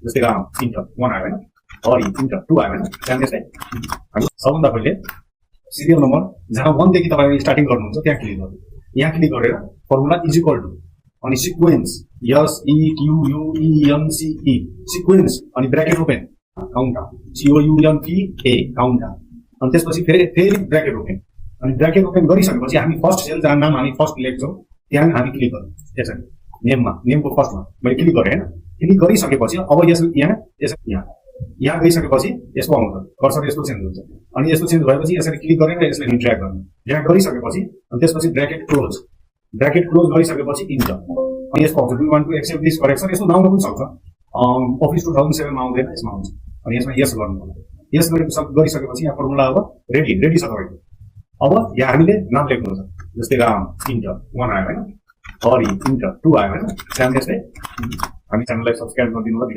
जस्तै राम इन्टर 1 आयो होइन, हरि इन्टर 2 आयो होइन। त्यहाँदेखि हामी सबभन्दा पहिले सिरियल नम्बर जहाँ 1 देखि तपाईँ स्टार्टिङ गर्नुहुन्छ त्यहाँ क्लिक गर्नु। यहाँ क्लिक गरेर फर्मुला इज इक्वल टु अनि सिक्वेन्स SEQUENCE सिक्वेन्स अनि bracket open count COUNTA count अनि त्यसपछि फेरि ब्राकेट ओपन अनि ब्राकेट ओपन गरिसकेपछि हामी फर्स्ट सेल जहाँ नाम हामी फर्स्ट लेख्छौँ त्यहाँ हामी क्लिक गर्छौँ। त्यसरी नेमको फर्स्टमा मैले क्लिक गरेँ होइन, क्लिक गरिसकेपछि अब यहाँ गइसकेपछि यस्तो आउँछ, कर्सर यस्तो चेन्ज हुन्छ अनि यस्तो चेन्ज भएपछि यसरी क्लिक गरेर यसलाई ड्र्याग गर्नु। ड्र्याग गरिसकेपछि अनि त्यसपछि ब्राकेट क्लोज गरिसकेपछि इन्टर अनि यसको आउँछ do want to accept this correction. यस्तो नआउनु पनि सक्छ, अफिस 2007 मा आउँदैन, यसमा आउँछ अनि यसमा यस गर्नु पर्छ। यस गरिसकेपछि यहाँ फर्मुला अब रेडी छ तपाईँको। अब यहाँ हामीले नाम लेख्नुहुन्छ, जस्तै राम इन्टर 1 आयो होइन, हरि इन्टर 2 आयो होइन। त्यहाँदेखि हामी च्यानललाई सब्सक्राइब गरिदिनु होला।